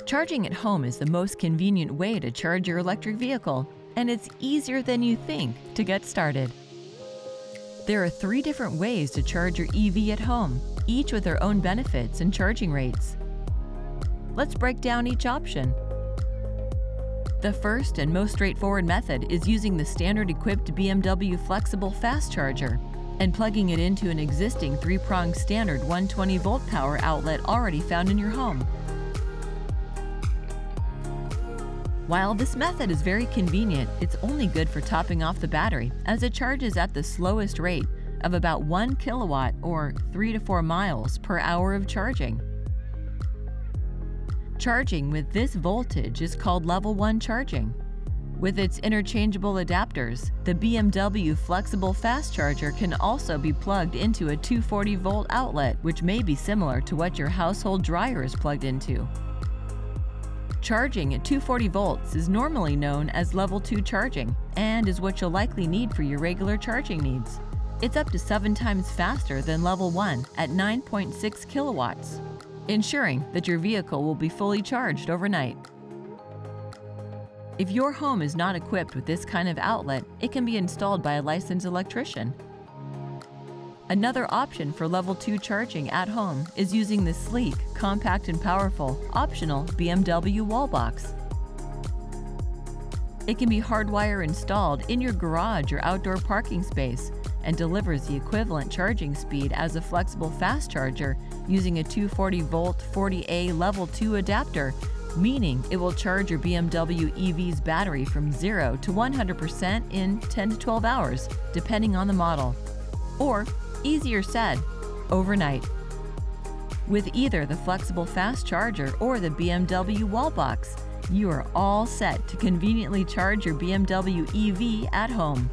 Charging at home is the most convenient way to charge your electric vehicle, and it's easier than you think to get started. There are 3 different ways to charge your EV at home, each with their own benefits and charging rates. Let's break down each option. The first and most straightforward method is using the standard-equipped BMW Flexible Fast Charger and plugging it into an existing 3-pronged standard 120-volt power outlet already found in your home. While this method is very convenient, it's only good for topping off the battery, as it charges at the slowest rate of about 1 kilowatt or 3 to 4 miles per hour of charging. Charging with this voltage is called level 1 charging. With its interchangeable adapters, the BMW Flexible Fast Charger can also be plugged into a 240-volt outlet, which may be similar to what your household dryer is plugged into. Charging at 240 volts is normally known as level 2 charging and is what you'll likely need for your regular charging needs. It's up to 7 times faster than level 1 at 9.6 kilowatts, ensuring that your vehicle will be fully charged overnight. If your home is not equipped with this kind of outlet, it can be installed by a licensed electrician. Another option for level 2 charging at home is using the sleek, compact and powerful, optional BMW Wallbox. It can be hardwire installed in your garage or outdoor parking space and delivers the equivalent charging speed as a flexible fast charger using a 240-volt 40A level 2 adapter, meaning it will charge your BMW EV's battery from 0 to 100% in 10 to 12 hours, depending on the model. Or, easier said, overnight. With either the Flexible Fast Charger or the BMW Wallbox, you are all set to conveniently charge your BMW EV at home.